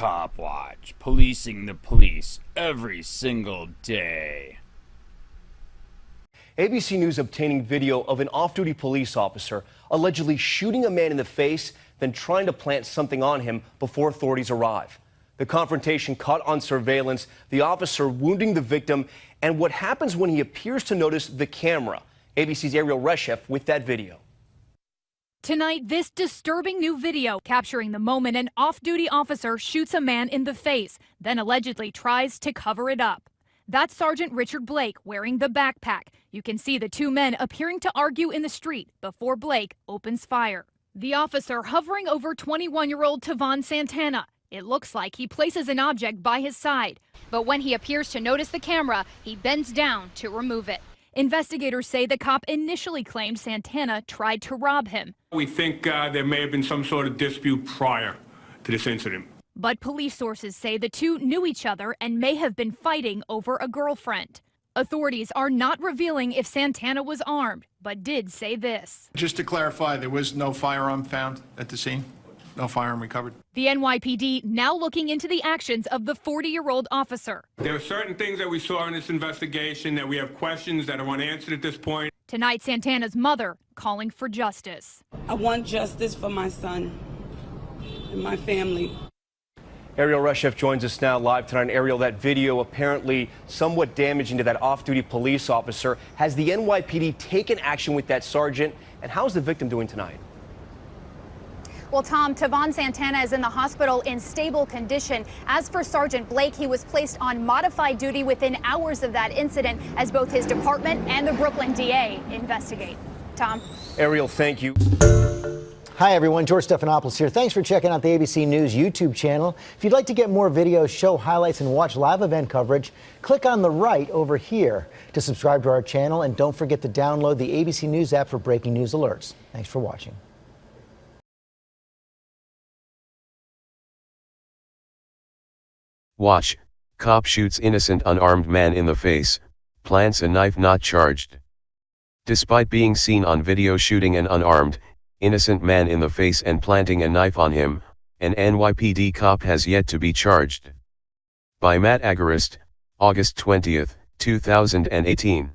COPWATCH, policing the police every single day. ABC News obtaining video of an off-duty police officer allegedly shooting a man in the face, then trying to plant something on him before authorities arrive. The confrontation caught on surveillance, the officer wounding the victim, and what happens when he appears to notice the camera. ABC's Ariel Reshef with that video. Tonight, this disturbing new video capturing the moment an off-duty officer shoots a man in the face, then allegedly tries to cover it up. That's Sergeant Richard Blake wearing the backpack. You can see the two men appearing to argue in the street before Blake opens fire. The officer hovering over 21-year-old Tavon Santana. It looks like he places an object by his side, but when he appears to notice the camera, he bends down to remove it. Investigators say the cop initially claimed Santana tried to rob him. We think there may have been some sort of dispute prior to this incident. But police sources say the two knew each other and may have been fighting over a girlfriend. Authorities are not revealing if Santana was armed, but did say this. Just to clarify, there was no firearm found at the scene? No firearm recovered? The NYPD now looking into the actions of the 40-year-old officer. There are certain things that we saw in this investigation that we have questions that are unanswered at this point. Tonight, Santana's mother calling for justice. I want justice for my son and my family. Ariel Reshef joins us now live tonight. And Ariel, that video apparently somewhat damaging to that off-duty police officer. Has the NYPD taken action with that sergeant? And how's the victim doing tonight? Well, Tom, Tavon Santana is in the hospital in stable condition. As for Sergeant Blake, he was placed on modified duty within hours of that incident as both his department and the Brooklyn DA investigate. Tom? Ariel, thank you. Hi, everyone. George Stephanopoulos here. Thanks for checking out the ABC News YouTube channel. If you'd like to get more videos, show highlights, and watch live event coverage, click on the right over here to subscribe to our channel. And don't forget to download the ABC News app for breaking news alerts. Thanks for watching. Watch, cop shoots innocent unarmed man in the face, plants a knife not charged. Despite being seen on video shooting an unarmed, innocent man in the face and planting a knife on him, an NYPD cop has yet to be charged. By Matt Agarist, August 20, 2018.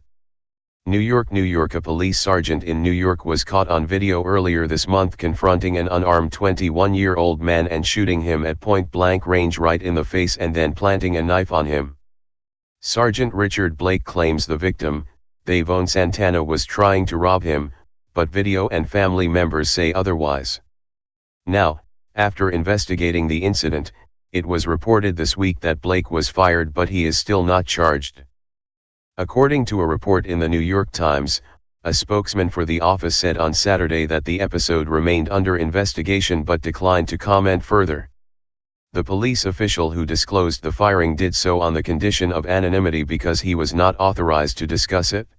New York. A police sergeant in New York was caught on video earlier this month confronting an unarmed 21-year-old man and shooting him at point-blank range right in the face and then planting a knife on him. Sergeant Richard Blake claims the victim, Tavon Santana, was trying to rob him, but video and family members say otherwise. Now, after investigating the incident, it was reported this week that Blake was fired, but he is still not charged. According to a report in the New York Times, a spokesman for the office said on Saturday that the episode remained under investigation but declined to comment further. The police official who disclosed the firing did so on the condition of anonymity because he was not authorized to discuss it.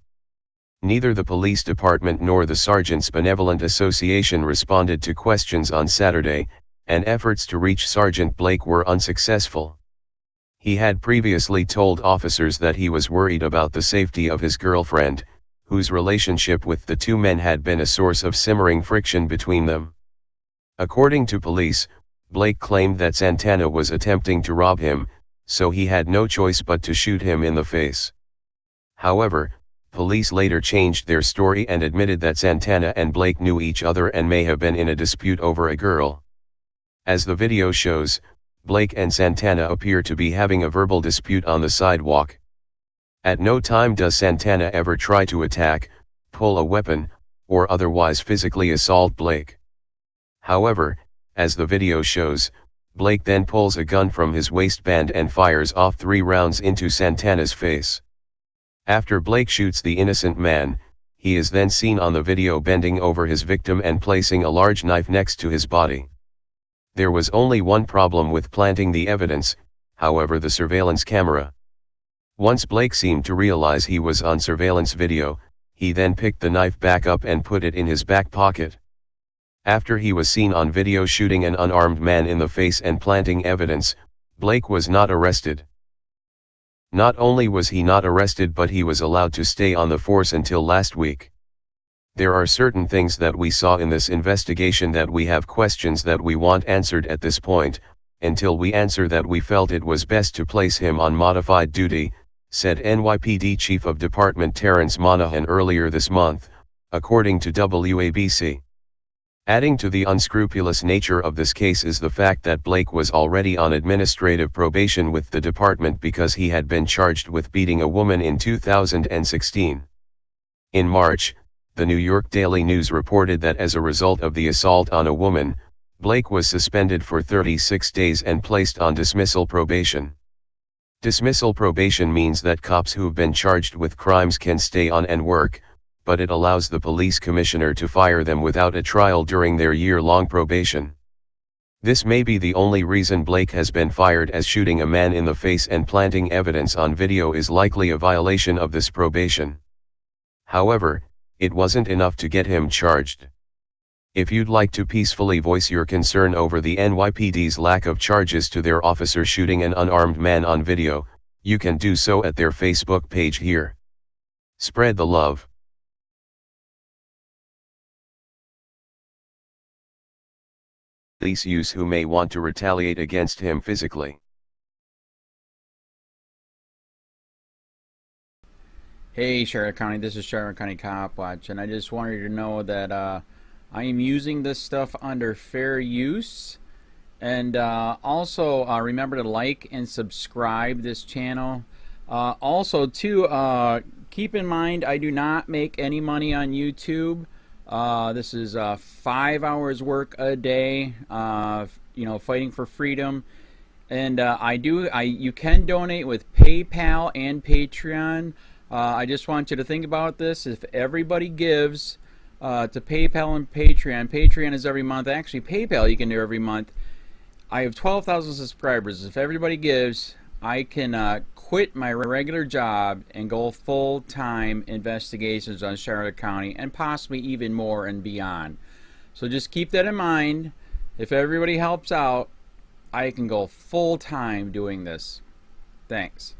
Neither the police department nor the Sergeants Benevolent Association responded to questions on Saturday, and efforts to reach Sergeant Blake were unsuccessful. He had previously told officers that he was worried about the safety of his girlfriend, whose relationship with the two men had been a source of simmering friction between them. According to police, Blake claimed that Santana was attempting to rob him, so he had no choice but to shoot him in the face. However, police later changed their story and admitted that Santana and Blake knew each other and may have been in a dispute over a girl. As the video shows, Blake and Santana appear to be having a verbal dispute on the sidewalk. At no time does Santana ever try to attack, pull a weapon, or otherwise physically assault Blake. However, as the video shows, Blake then pulls a gun from his waistband and fires off 3 rounds into Santana's face. After Blake shoots the innocent man, he is then seen on the video bending over his victim and placing a large knife next to his body. There was only one problem with planting the evidence, however, the surveillance camera. Once Blake seemed to realize he was on surveillance video, he then picked the knife back up and put it in his back pocket. After he was seen on video shooting an unarmed man in the face and planting evidence, Blake was not arrested. Not only was he not arrested, but he was allowed to stay on the force until last week. There are certain things that we saw in this investigation that we have questions that we want answered at this point, until we answer that we felt it was best to place him on modified duty, said NYPD Chief of Department Terrence Monahan earlier this month, according to WABC. Adding to the unscrupulous nature of this case is the fact that Blake was already on administrative probation with the department because he had been charged with beating a woman in 2016. In March, the New York Daily News reported that as a result of the assault on a woman, Blake was suspended for 36 days and placed on dismissal probation. Dismissal probation means that cops who've been charged with crimes can stay on and work, but it allows the police commissioner to fire them without a trial during their year-long probation. This may be the only reason Blake has been fired, as shooting a man in the face and planting evidence on video is likely a violation of this probation. However, it wasn't enough to get him charged. If you'd like to peacefully voice your concern over the NYPD's lack of charges to their officer shooting an unarmed man on video, you can do so at their Facebook page here. Spread the love. Police use who may want to retaliate against him physically. Hey Charlotte County, this is Charlotte County COPWATCH, and I just wanted you to know that I am using this stuff under fair use. And also remember to like and subscribe this channel. Also too, keep in mind I do not make any money on YouTube. This is 5 hours work a day, you know, fighting for freedom. And you can donate with PayPal and Patreon. I just want you to think about this. If everybody gives to PayPal and Patreon, Patreon is every month. Actually, PayPal you can do every month. I have 12,000 subscribers. If everybody gives, I can quit my regular job and go full-time investigations on Charlotte County, and possibly even more and beyond. So just keep that in mind. If everybody helps out, I can go full-time doing this. Thanks.